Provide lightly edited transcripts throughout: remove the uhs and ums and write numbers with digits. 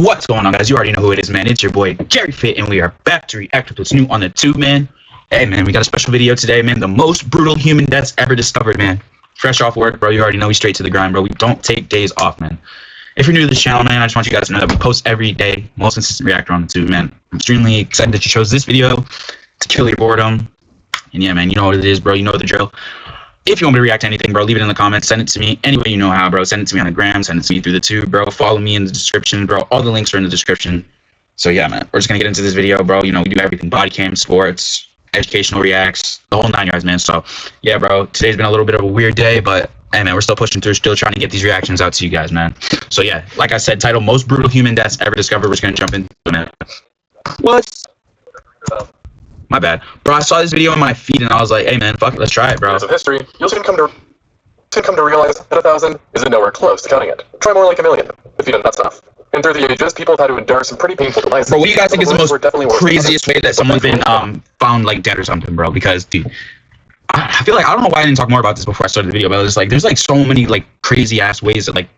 What's going on, guys? You already know who it is, man. It's your boy Gary Fit, and we are back to react to what's new on the tube, man. Hey, man, we got a special video today, man. The most brutal human deaths ever discovered, man. Fresh off work, bro. You already know we straight to the grind, bro. We don't take days off, man. If you're new to this channel, man, I just want you guys to know that we post every day. Most consistent reactor on the tube, man. I'm extremely excited that you chose this video to kill your boredom. And yeah, man, you know what it is, bro. You know the drill. If you want me to react to anything, bro, leave it in the comments. Send it to me any way you know how, bro. Send it to me on the gram. Send it to me through the tube, bro. Follow me in the description, bro. All the links are in the description. So yeah, man, we're just gonna get into this video, bro. You know, we do everything: body cam, sports, educational reacts, the whole 9 yards, man. So yeah, bro, today's been a little bit of a weird day, but hey, man, we're still pushing through, still trying to get these reactions out to you guys, man. So yeah, like I said, title: most brutal human deaths ever discovered. We're just gonna jump into it, man. What? My bad, bro. I saw this video on my feed and I was like, hey, man, fuck it, let's try it, bro. Of history, you'll soon come to realize that 1,000 is nowhere close to counting it. Try more like 1,000,000 if you don't that's enough. And through the ages, people have had to endure some pretty painful delays. Bro, what do you guys think is the most craziest way that someone's been found like dead or something, bro? Because dude, I feel like, I don't know why I didn't talk more about this before I started the video, but it's like there's like so many like crazy ass ways that like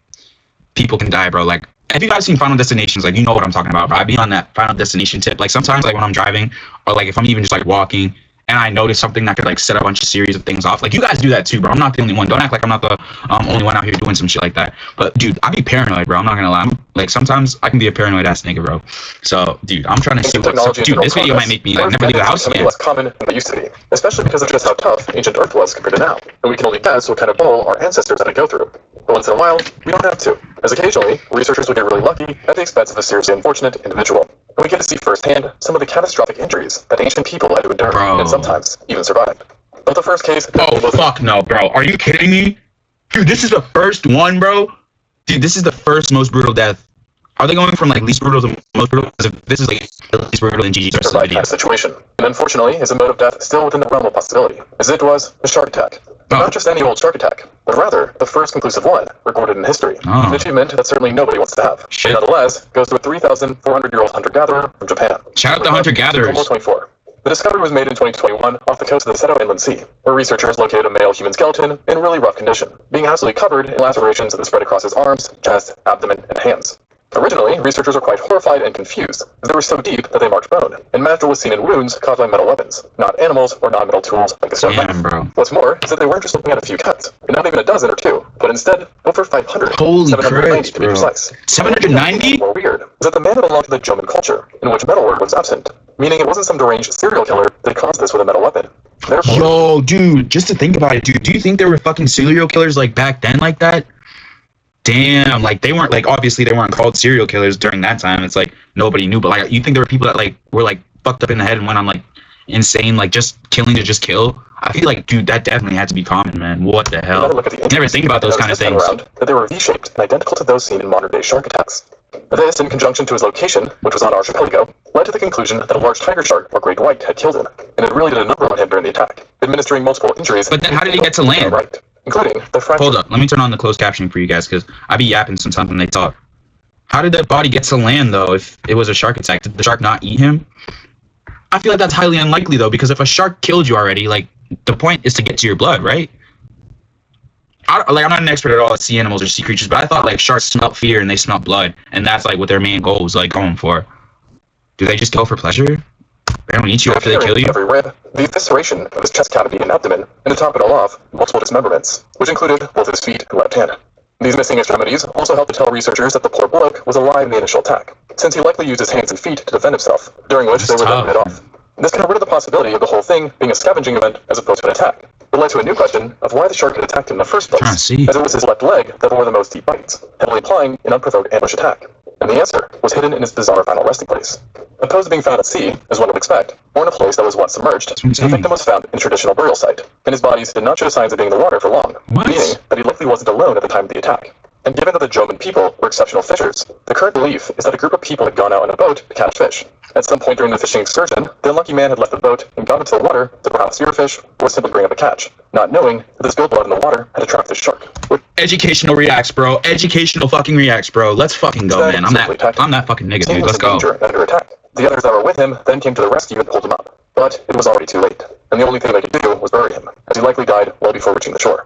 people can die, bro. Like, have you guys seen Final Destinations? Like, you know what I'm talking about, bro. I be on that Final Destination tip. Like, sometimes, like, when I'm driving, or, like, if I'm even just, like, walking, and I notice something that could, like, set a bunch of series of things off. Like, you guys do that, too, bro. I'm not the only one. Don't act like I'm not the only one out here doing some shit like that. But, dude, I be paranoid, bro. I'm not gonna lie. Like, sometimes I can be a paranoid-ass nigga, bro. So, dude, I'm trying to see what's up. Dude, this video might make me, like, never leave the house again. Less common than they used to be, especially because of just how tough ancient Earth was compared to now. And we can only guess what kind of bull our ancestors had to go through. But once in a while, we don't have to, as occasionally, researchers would get really lucky at the expense of a seriously unfortunate individual. And we get to see firsthand some of the catastrophic injuries that ancient people had to endure, and sometimes even survived. But the first case... Oh, fuck no, bro. Are you kidding me? Dude, this is the first one, bro? Dude, this is the first most brutal death. Are they going from, like, least brutal to most brutal? Because if this is, like, the least brutal in GG's rest of the video. Situation. And unfortunately, is a mode of death still within the realm of possibility, as it was a shark attack. But not just any old shark attack, but rather the first conclusive one recorded in history. An achievement that certainly nobody wants to have. Shit. Nonetheless, goes to a 3,400-year-old hunter-gatherer from Japan. Shout out to hunter-gatherers. 24. The discovery was made in 2021 off the coast of the Seto Inland Sea, where researchers located a male human skeleton in really rough condition, being absolutely covered in lacerations that spread across his arms, chest, abdomen, and hands. Originally, researchers were quite horrified and confused, as they were so deep that they marked bone, and metal was seen in wounds caused by metal weapons, not animals or non-metal tools like a stone knife. What's more is that they weren't just looking at a few cuts, and not even a dozen or two, but instead over 500. Holy 790 crap, to be precise. 790? More weird is that the man belonged to the German culture, in which metalwork was absent, meaning it wasn't some deranged serial killer that caused this with a metal weapon. Therefore, yo, dude, just to think about it, dude, do you think there were fucking serial killers like back then like that? Damn, like they weren't, like, obviously they weren't called serial killers during that time. It's like nobody knew, but like you think there were people that like were like fucked up in the head and went on like insane, like just killing to just kill? I feel like, dude, that definitely had to be common, man. What the hell? You never think about those kind of things. That they were V-shaped and identical to those seen in modern-day shark attacks. This, in conjunction to his location, which was on archipelago, led to the conclusion that a large tiger shark or great white had killed him, and it really did a number on him during the attack, administering multiple injuries. But then how did he get to land? Right, including the fracture. Hold up, let me turn on the closed captioning for you guys, because I be yapping sometimes when they talk. How did that body get to land, though, if it was a shark attack? Did the shark not eat him? I feel like that's highly unlikely, though, because if a shark killed you already, like, the point is to get to your blood, right? I'm not an expert at all at sea animals or sea creatures, but I thought, like, sharks smell fear and they smell blood, and that's, like, what their main goal was, like, going for. Do they just kill for pleasure? They don't eat you after they kill you? Every rib, the evisceration of his chest cavity and abdomen, and to top it all off, multiple dismemberments, which included both his feet and left hand. These missing extremities also helped to tell researchers that the poor bloke was alive in the initial attack, since he likely used his hands and feet to defend himself, during which they were then bit off. This kind of rid of the possibility of the whole thing being a scavenging event as opposed to an attack. It led to a new question of why the shark had attacked him in the first place, as it was his left leg that bore the most deep bites, heavily implying an unprovoked ambush attack. And the answer was hidden in his bizarre final resting place. Opposed to being found at sea, as one would expect, or in a place that was once submerged, the victim was found in a traditional burial site, and his bodies did not show signs of being in the water for long, meaning that he likely wasn't alone at the time of the attack. And given that the Joman people were exceptional fishers, the current belief is that a group of people had gone out on a boat to catch fish. At some point during the fishing excursion, the unlucky man had left the boat and gone into the water to perhaps spear fish or simply bring up a catch, not knowing that the spilled blood in the water had attracted the shark. Educational reacts, bro. Educational fucking reacts, bro. Let's fucking go, man. I'm that fucking nigga, dude. Let's go. Under attack. The others that were with him then came to the rescue and pulled him up. But it was already too late, and the only thing they could do was bury him, as he likely died well before reaching the shore.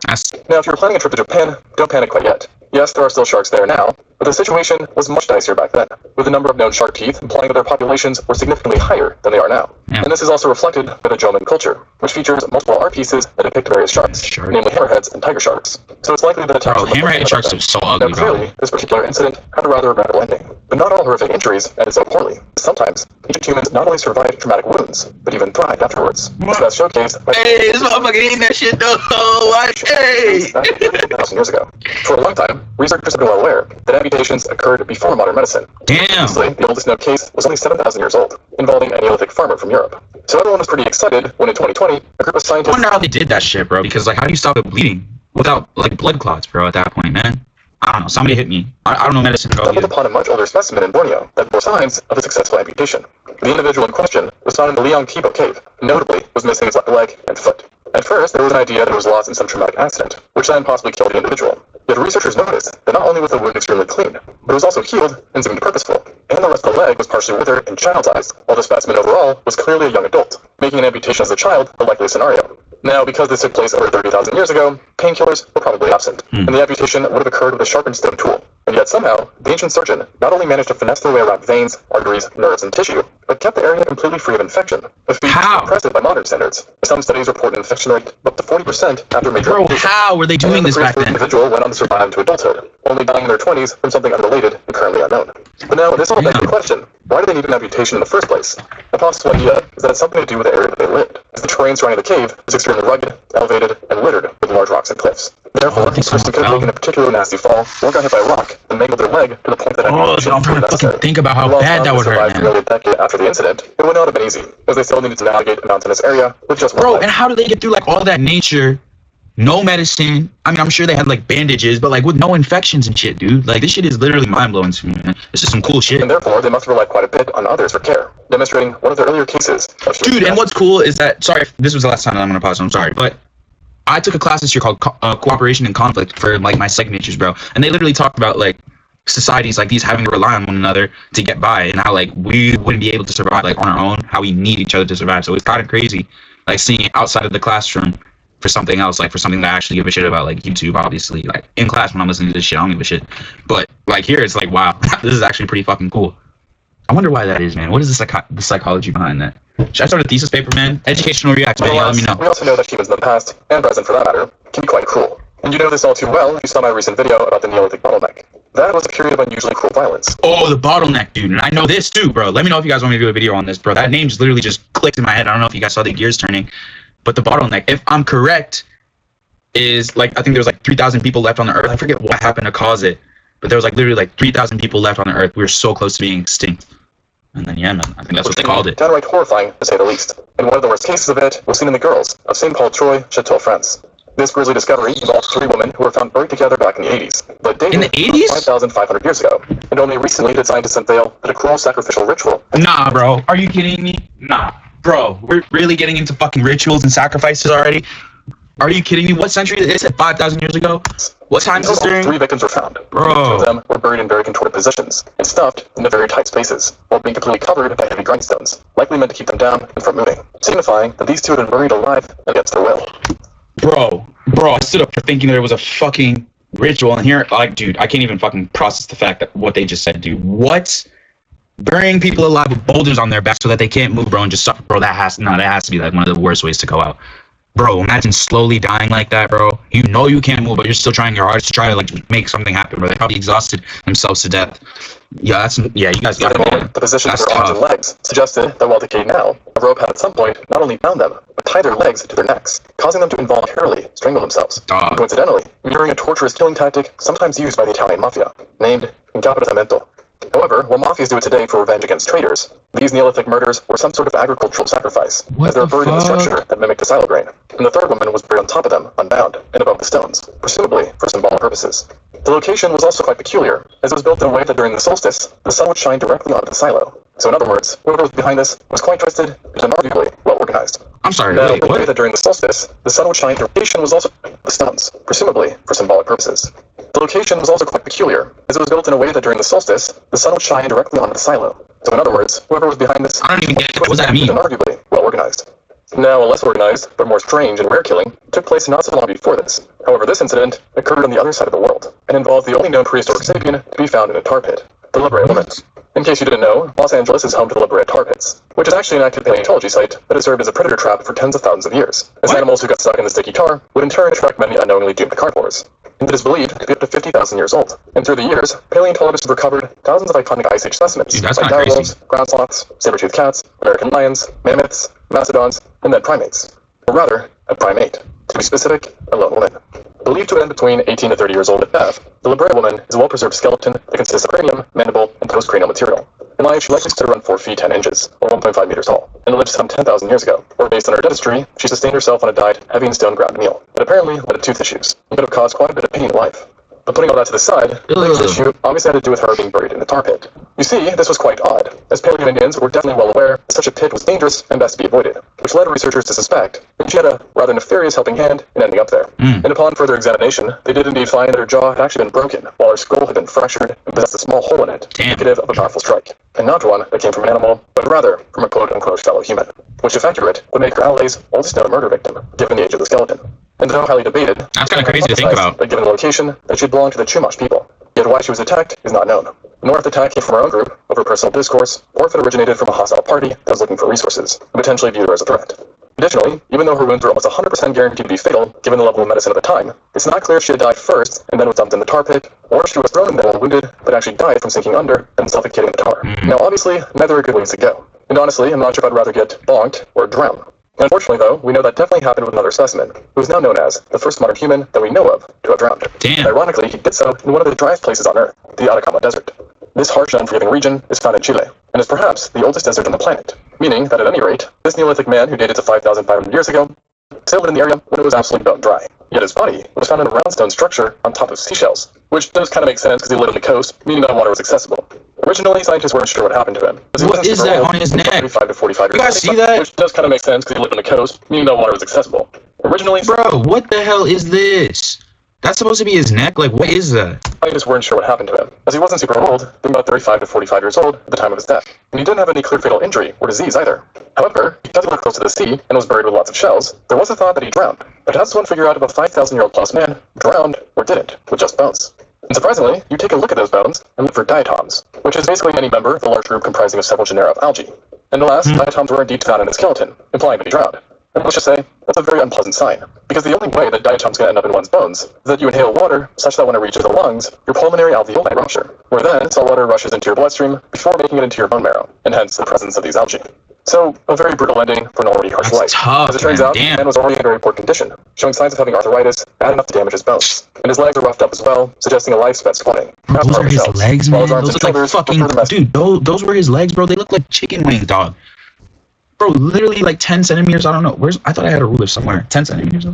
Now, if you're planning a trip to Japan, don't panic quite yet. Yes, there are still sharks there now, But the situation was much dicier back then, with the number of known shark teeth implying that their populations were significantly higher than they are now. Yeah. And this is also reflected by the Jomon culture, which features multiple art pieces that depict various sharks, namely hammerheads and tiger sharks. So it's likely that attacks hammerhead sharks are so ugly, now, clearly, this particular incident had a rather regrettable ending. But not all horrific injuries ended so poorly. Sometimes, ancient humans not only survived traumatic wounds, but even thrived afterwards. This best showcased by this motherfucker eating that shit though. Hey! 1,000 years ago. For a long time, researchers have been well aware that amputations occurred before modern medicine. Damn! Honestly, the oldest known case was only 7,000 years old, involving a Neolithic farmer from Europe. So everyone was pretty excited when in 2020, a group of I scientists... wonder how they did that shit, bro, because like how do you stop it bleeding without like blood clots, bro, at that point, man? I don't know, somebody hit me. I don't know medicine, bro. stumbled upon a much older specimen in Borneo that bore signs of a successful amputation. The individual in question was found in the Liang Kibo cave, and notably was missing his left leg and foot. At first, there was an idea that it was lost in some traumatic accident, which then possibly killed the individual. Yet researchers noticed that not only was the wound extremely clean, but it was also healed and seemed purposeful, and the rest of the leg was partially withered and child's-sized, while the specimen overall was clearly a young adult, making an amputation as a child the likely scenario. Now, because this took place over 30,000 years ago, painkillers were probably absent, and the amputation would have occurred with a sharpened stone tool. And yet somehow, the ancient surgeon not only managed to finesse their way around veins, arteries, nerves, and tissue, but kept the area completely free of infection. A feat impressive by modern standards. Some studies report an infection rate of up to 40% after major amputation. How were they doing this back then? The individual went on to survive to adulthood, only dying in their 20s from something unrelated and currently unknown. But now, this all begs the question, why do they need an amputation in the first place? A possible idea is that it's something to do with the area that they lived, as the terrain surrounding the cave is extremely rugged, elevated, and littered with large rocks and cliffs. Therefore, this person could have taken a particularly nasty fall, or got hit by a rock, and mangled their leg to the point that I'm trying to fucking think about how bad that would hurt, man. Nearly a decade after the incident, it would not have been easy, as they still needed to navigate a mountainous area with just one leg. And how do they get through like all that nature? No medicine. I mean, I'm sure they had like bandages, but like with no infections and shit, dude. Like this shit is literally mind blowing to me, man. This is some cool shit. And therefore, they must have relied quite a bit on others for care, demonstrating one of their earlier cases. Dude, and what's cool is that, sorry, this was the last time that I'm gonna pause, I'm sorry, but I took a class this year called Cooperation and Conflict for like my second natures, bro. And they literally talked about like societies like these having to rely on one another to get by, and how like we wouldn't be able to survive like on our own, how we need each other to survive. So it's kind of crazy, like seeing it outside of the classroom for something else, like for something that I actually give a shit about, like YouTube, obviously. Like in class when I'm listening to this shit, I don't give a shit. But like here, it's like, wow, this is actually pretty fucking cool. I wonder why that is, man. What is the psychology behind that? Should I start a thesis paper, man? Educational react, man. Let me know. We also know that humans in the past, and present for that matter, can be quite cruel. And you know this all too well if you saw my recent video about the Neolithic bottleneck. That was a period of unusually cruel violence. Oh, the bottleneck, dude. And I know this too, bro. Let me know if you guys want me to do a video on this, bro. That name just literally just clicked in my head. I don't know if you guys saw the gears turning. But the bottleneck, if I'm correct, is like, I think there was like 3,000 people left on the earth. I forget what happened to cause it, but there was like literally like 3,000 people left on the earth. We were so close to being extinct. And then, yeah, man, I think that's what they called it. Downright horrifying, to say the least. And one of the worst cases of it was seen in the girls of St. Paul Troy, Chateau, France. This grisly discovery involved 3 women who were found buried together back in the 80s. But dated in the 80s? 5,500 years ago. And only recently did scientists unveil that a cruel sacrificial ritual... Nah, bro. Are you kidding me? Nah. Bro, we're really getting into fucking rituals and sacrifices already? Are you kidding me? What century is it? 5,000 years ago? What time is this during? 3 victims were found. Bro. 2 of them were buried in very contorted positions and stuffed into very tight spaces, while being completely covered by heavy grindstones, likely meant to keep them down and from moving, signifying that these 2 had been buried alive against their will. Bro, I stood up for thinking there was a fucking ritual, and here, like, dude, I can't even fucking process the fact that what they just said, dude. What? Burying people alive with boulders on their back so that they can't move, bro, and just suffer, bro. That has to be like one of the worst ways to go out. Bro, imagine slowly dying like that, bro. You know you can't move, but you're still trying your hardest to try to like make something happen, bro. They probably exhausted themselves to death. Yeah, you guys got it, man. The position of their arms and legs suggested that while decayed now, a rope had at some point not only bound them, but tied their legs to their necks, causing them to involuntarily strangle themselves. Coincidentally, mirroring a torturous killing tactic sometimes used by the Italian mafia, named incapitamento. However, while mafias do it today for revenge against traitors, these Neolithic murders were some sort of agricultural sacrifice, as they were buried in a structure that mimicked a silo grain, and the third woman was buried on top of them, unbound, and above the stones, presumably for symbolic purposes. The location was also quite peculiar, as it was built in a way that during the solstice, the sun would shine directly onto the silo. So in other words, whoever was behind this was quite twisted and unarguably well organized. I'm sorry, now, wait, the what? way that during the solstice, the sun would shine, the location was also the stones, presumably for symbolic purposes. The location was also quite peculiar, as it was built in a way that during the solstice, the sun would shine directly onto the silo. So in other words, whoever was behind this... I don't even get it. What does that mean? ...unarguably well organized. Now, a less organized, but more strange and rare killing took place not so long before this. However, this incident occurred on the other side of the world, and involved the only known prehistoric sapien to be found in a tar pit, the La Brea Woman. In case you didn't know, Los Angeles is home to the La Brea tar pits, which is actually an active paleontology site that has served as a predator trap for tens of thousands of years, as animals who got stuck in the sticky tar would in turn attract many unknowingly doomed carnivores. And it is believed to be up to 50,000 years old. And through the years, paleontologists have recovered thousands of iconic Ice Age specimens, Dude, that's like kinda direwolves, ground sloths, saber-toothed cats, American lions, mammoths, mastodons, and then primates. Or rather, a primate. To be specific, a lone woman. Believed to have been between 18 to 30 years old at death, the La Brea Woman is a well-preserved skeleton that consists of cranium, mandible, and postcranial material. In life, she likely stood around 4 feet 10 inches, or 1.5 meters tall, and lived some 10,000 years ago, where based on her dentistry, she sustained herself on a diet heavy in stone-ground meal, that apparently led to tooth issues, and could have caused quite a bit of pain in life. But putting all that to the side, the biggest issue obviously had to do with her being buried in the tar pit. You see, this was quite odd, as Paleo Indians were definitely well aware that such a pit was dangerous and best to be avoided, which led researchers to suspect that she had a rather nefarious helping hand in ending up there. And upon further examination, they did indeed find that her jaw had actually been broken, while her skull had been fractured and possessed a small hole in it, indicative of a powerful strike. And not one that came from an animal, but rather from a quote-unquote fellow human, which if accurate, would make her LA's oldest known murder victim, given the age of the skeleton. And though highly debated, that's kind of crazy to think about. But given the location, that she belonged to the Chumash people. Yet why she was attacked is not known, nor if the attack came from her own group over personal discourse, or if it originated from a hostile party that was looking for resources, and potentially viewed her as a threat. Additionally, even though her wounds were almost 100% guaranteed to be fatal, given the level of medicine at the time, it's not clear if she had died first and then was dumped in the tar pit, or if she was thrown in there while wounded, but actually died from sinking under and suffocating in the tar. Now obviously, neither are good ways to go. And honestly, I'm not sure if I'd rather get bonked or drown. Unfortunately, though, we know that definitely happened with another specimen, who is now known as the first modern human that we know of to have drowned. Damn. Ironically, he did so in one of the driest places on Earth, the Atacama Desert. This harsh and unforgiving region is found in Chile, and is perhaps the oldest desert on the planet, meaning that at any rate, this Neolithic man who dated to 5,500 years ago still lived in the area when it was absolutely bone dry. Yet his body was found in a round stone structure on top of seashells, which does kind of make sense because he lived on the coast, meaning that water was accessible. Originally, scientists weren't sure what happened to him. What is that on his neck? 35 to 45 You guys see that? Which does kind of make sense because he lived on the coast, meaning that water was accessible. Originally, bro, what the hell is this? That's supposed to be his neck? Like, what is that? Scientists weren't sure what happened to him, as he wasn't super old, being about 35 to 45 years old at the time of his death, and he didn't have any clear fatal injury or disease either. However, because he lived close to the sea and was buried with lots of shells, there was a thought that he drowned, but how does one figure out if a 5,000-year-old plus man drowned or didn't, with just bones? And surprisingly, you take a look at those bones and look for diatoms, which is basically any member of a large group comprising of several genera of algae. And alas, diatoms were indeed found in his skeleton, implying that he drowned. And let's just say, that's a very unpleasant sign, because the only way that diatoms can end up in one's bones is that you inhale water such that when it reaches the lungs, your pulmonary alveoli rupture, where then salt water rushes into your bloodstream before making it into your bone marrow, and hence the presence of these algae. So, a very brutal ending for an already harsh life. Tough, as it turns out, the man was already in very poor condition, showing signs of having arthritis, bad enough to damage his bones. And his legs are roughed up as well, suggesting a life spent squatting. Those are his legs, man. Those look like fucking... Dude, those were his legs, bro. They look like chicken wings, dog. Bro, literally like 10 centimeters. I don't know. I thought I had a ruler somewhere. 10 centimeters.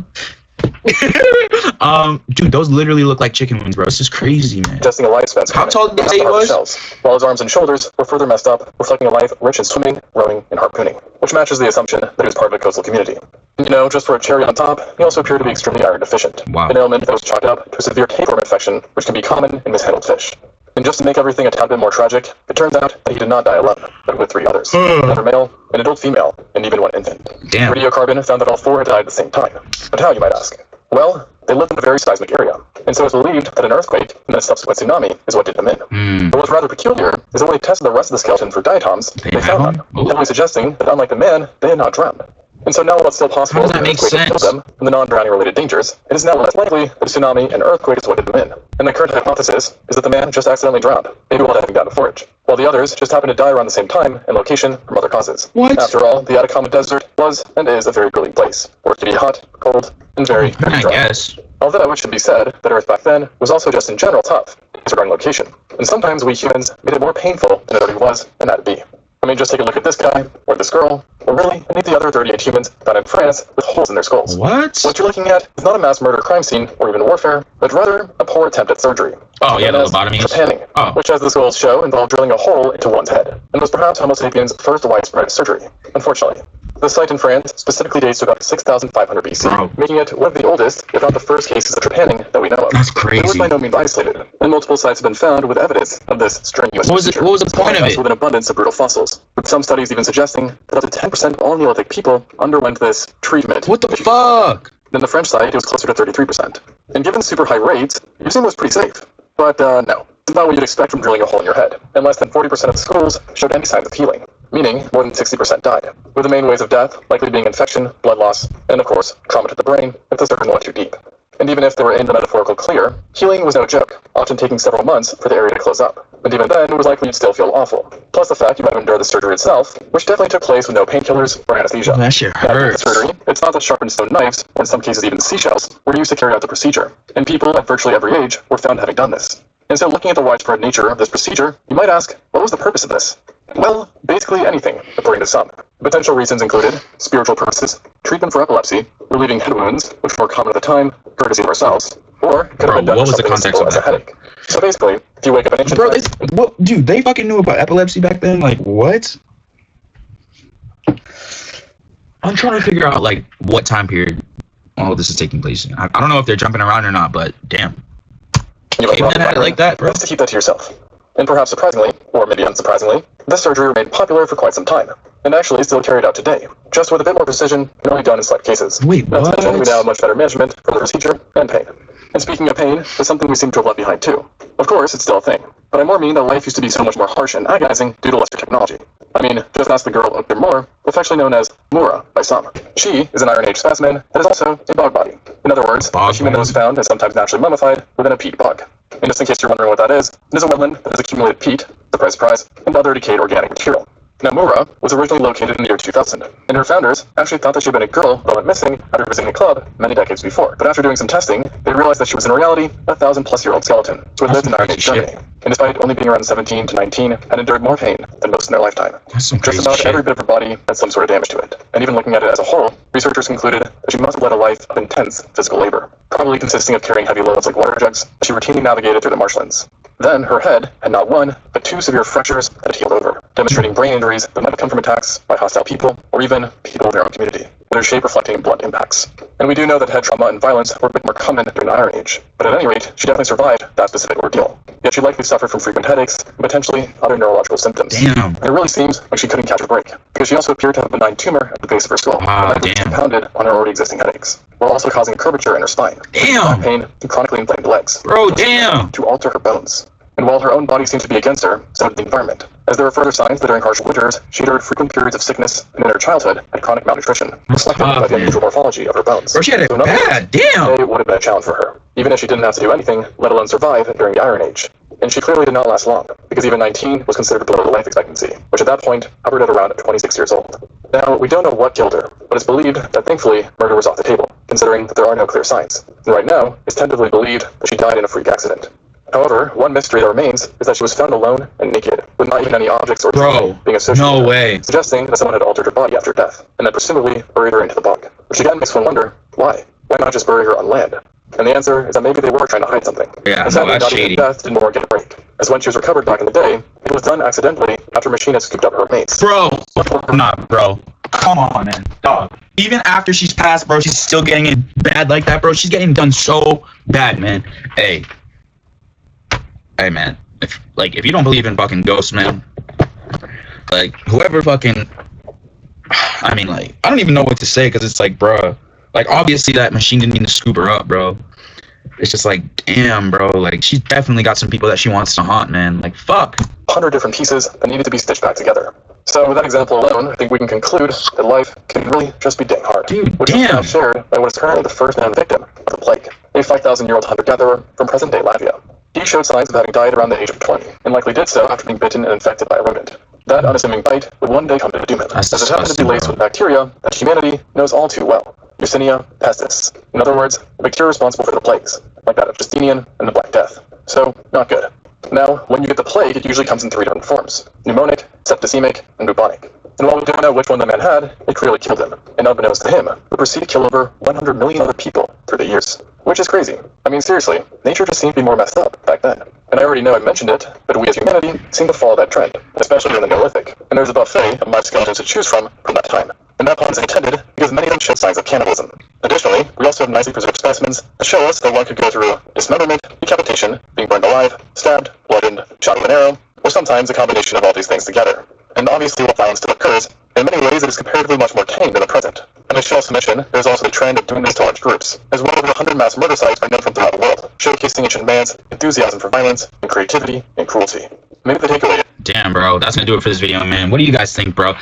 Dude, those literally look like chicken wings, bro. It's just crazy, man. Suggesting a lifespan. How tall did they say he was? While his arms and shoulders were further messed up, reflecting a life rich in swimming, rowing, and harpooning, which matches the assumption that he was part of a coastal community. And, you know, just for a cherry on top, he also appeared to be extremely iron deficient. Wow. An ailment that was chalked up to a severe tapeworm infection, which can be common in mishandled fish. And just to make everything a tad bit more tragic, it turns out that he did not die alone, but with 3 others. Another male, an adult female, and even 1 infant. Damn. Radiocarbon found that all 4 had died at the same time. But how, you might ask? Well, they lived in a very seismic area, and so it's believed that an earthquake and then a subsequent tsunami is what did them in. But what's rather peculiar is that when they tested the rest of the skeleton for diatoms, they found none, heavily suggesting that unlike the man, they had not drowned. And so now while it's still possible that an earthquake killed them from the non-drowning related dangers, it is now less likely that a tsunami and earthquake is what did them in. And the current hypothesis is that the man just accidentally drowned, maybe while diving down to forage, while the others just happened to die around the same time and location from other causes. What? After all, the Atacama Desert was and is a very grueling place, where it can be hot, cold, and very, very dry. I guess. Although it should be said that Earth back then was also just in general tough, regarding location, and sometimes we humans made it more painful than it already was and had to be. I mean, just take a look at this guy, or this girl, or really, any of the other 38 humans found in France with holes in their skulls. What? What you're looking at is not a mass murder crime scene, or even warfare, but rather a poor attempt at surgery. Oh, yeah, the lobotomies. Trepanning, which, as the skulls show, involved drilling a hole into one's head, and was perhaps Homo sapiens' first widespread surgery, unfortunately. The site in France specifically dates to about 6,500 BC, making it one of the oldest, if not the first cases of trepanning that we know of. That's crazy. It was by no means isolated, and multiple sites have been found with evidence of this strenuous procedure. What was the point of it? With an abundance of brutal fossils, with some studies even suggesting that up to 10% of all Neolithic people underwent this treatment. What the fuck? In the French site, it was closer to 33%. And given super high rates, using was pretty safe. But no, it's not what you'd expect from drilling a hole in your head. And less than 40% of the skulls showed any signs of healing, meaning more than 60% died, with the main ways of death likely being infection, blood loss, and of course, trauma to the brain if the surgeon went too deep. And even if they were in the metaphorical clear, healing was no joke, often taking several months for the area to close up. And even then, it was likely you'd still feel awful. Plus the fact you might have endured the surgery itself, which definitely took place with no painkillers or anesthesia. That shit hurts. After the surgery, it's not that sharpened stone knives, or in some cases even seashells, were used to carry out the procedure. And people at virtually every age were found having done this. And so looking at the widespread nature of this procedure, you might ask, what was the purpose of this? Well, basically anything, according to some. Potential reasons included spiritual purposes, treatment for epilepsy, relieving head wounds, which were more common at the time, courtesy of ourselves, or could have been done what was the something as context simple of as a that? headache. So basically, if you wake up in ancient times, Dude, they fucking knew about epilepsy back then? Like, what? I'm trying to figure out, like, what time period all this is taking place in. I don't know if they're jumping around or not, but damn. you Cavemen had it like that, bro? best to keep that to yourself. And perhaps surprisingly, or maybe unsurprisingly, this surgery remained popular for quite some time, and actually still carried out today, just with a bit more precision and only done in select cases. Wait, Not to what? mention, we now have much better management for the procedure and pain. And speaking of pain, it's something we seem to have left behind too. Of course, it's still a thing, but I more mean that life used to be so much more harsh and agonizing due to lesser technology. I mean, just ask the girl up there more, affectionately known as Mura by some. She is an Iron Age specimen that is also a bog body. In other words, a human that was found and sometimes naturally mummified within a peat bog. And just in case you're wondering what that is, it is a wetland that has accumulated peat, surprise, and other decayed organic material. Now, Mura was originally located in the year 2000, and her founders actually thought that she had been a girl that went missing after visiting a club many decades before. But after doing some testing, they realized that she was in reality a 1,000-plus-year-old skeleton who had lived in Iron Age Germany, and despite only being around 17 to 19, had endured more pain than most in their lifetime. That's some Just crazy about shit. every bit of her body had some sort of damage to it. And even looking at it as a whole, researchers concluded that she must have led a life of intense physical labor, probably consisting of carrying heavy loads like water jugs as she routinely navigated through the marshlands. Then, her head had not one, but two severe fractures that had healed over, demonstrating brain injuries that might have come from attacks by hostile people, or even people in their own community, with her shape reflecting blunt impacts. And we do know that head trauma and violence were a bit more common during the Iron Age, but at any rate, she definitely survived that specific ordeal. Yet she likely suffered from frequent headaches, and potentially other neurological symptoms. Damn. And it really seems like she couldn't catch a break, because she also appeared to have a benign tumor at the base of her skull, that likely damn. compounded on her already existing headaches, while also causing a curvature in her spine, Damn. back pain, and chronically inflamed legs. Bro, damn. To alter her bones. And while her own body seemed to be against her, so did the environment, as there were further signs that during harsh winters, she endured frequent periods of sickness, and in her childhood, had chronic malnutrition, reflected by the unusual morphology of her bones. Bro, she had it So in other words, bad. Damn. it would have been a challenge for her, even if she didn't have to do anything, let alone survive during the Iron Age. And she clearly did not last long, because even 19 was considered below the life expectancy, which at that point hovered at around 26 years old. Now, we don't know what killed her, but it's believed that thankfully, murder was off the table, considering that there are no clear signs. And right now, it's tentatively believed that she died in a freak accident. However, one mystery that remains is that she was found alone and naked, with not even any objects or Bro, being associated no with her, way. suggesting that someone had altered her body after death, and then presumably buried her into the bog. Which again makes one wonder, why? Why not just bury her on land? And the answer is that maybe they were trying to hide something. Yeah, and no, sadly, that's not even shady. death did more get a break, as when she was recovered back in the day, it was done accidentally after machinists scooped up her remains. Bro, nah, bro. Come on, man. Dog. Even after she's passed, bro, she's still getting it bad like that, bro. She's getting done so bad, man. Hey, man. If you don't believe in fucking ghosts, man, like, whoever fucking... I mean, like, I don't even know what to say, because it's like, bro, like, obviously that machine didn't mean to scoop her up, bro. It's just like, damn, bro, like, she's definitely got some people that she wants to haunt, man. Like, fuck. 100 different pieces that needed to be stitched back together. So with that example alone, I think we can conclude that life can really just be dang hard. Dude, which is damn. now shared by what is currently the first known victim of the plague, a 5,000-year-old hunter-gatherer from present-day Latvia. He showed signs of having died around the age of 20, and likely did so after being bitten and infected by a rodent. That unassuming bite would one day come to doom him, That's as it happened to be disgusting, laced bro. with bacteria that humanity knows all too well. Yersinia pestis. In other words, the bacteria responsible for the plagues, like that of Justinian and the Black Death. So, not good. Now, when you get the plague, it usually comes in 3 different forms: pneumonic, septicemic, and bubonic. And while we don't know which one the man had, it clearly killed him, and unbeknownst to him, would proceed to kill over 100 million other people through the years. Which is crazy. I mean, seriously, nature just seemed to be more messed up back then. And I already know I mentioned it, but we as humanity seem to follow that trend, especially in the Neolithic. And there's a buffet of live skeletons to choose from that time. and that pun is intended because many of them show signs of cannibalism. Additionally, we also have nicely preserved specimens that show us that one could go through dismemberment, decapitation, being burned alive, stabbed, bludgeoned, shot with an arrow, or sometimes a combination of all these things together. And obviously while violence still occurs, in many ways it is comparatively much more tame than the present. And I should also mention, there is also the trend of doing this to large groups, as well as over 100 mass murder sites are known from throughout the world, showcasing ancient man's enthusiasm for violence, and creativity, and cruelty. Maybe the takeaway. Damn, bro, that's gonna do it for this video, man. What do you guys think, bro?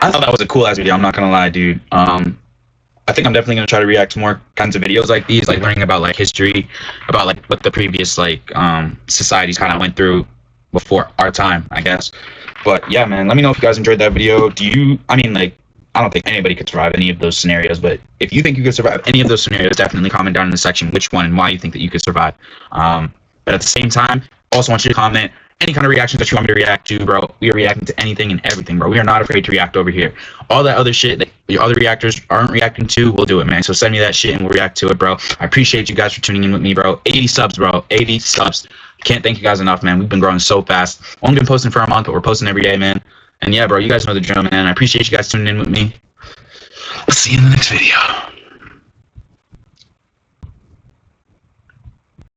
I thought that was a cool ass video. I'm not gonna lie, dude. I think I'm definitely gonna try to react to more kinds of videos like these, like learning about like history, about like what the previous like societies kind of went through before our time, I guess. But yeah, man, let me know if you guys enjoyed that video. I mean, like, I don't think anybody could survive any of those scenarios, but if you think you could survive any of those scenarios, definitely comment down in the section which one and why you think that you could survive. But at the same time, also want you to comment any kind of reactions that you want me to react to, bro. We are reacting to anything and everything, bro. We are not afraid to react over here. All that other shit that your other reactors aren't reacting to, we'll do it, man. So send me that shit and we'll react to it, bro. I appreciate you guys for tuning in with me, bro. 80 subs, bro. 80 subs. Can't thank you guys enough, man. We've been growing so fast. Only been posting for a month, but we're posting every day, man. And yeah, bro, you guys know the drill, man. I appreciate you guys tuning in with me. I'll see you in the next video.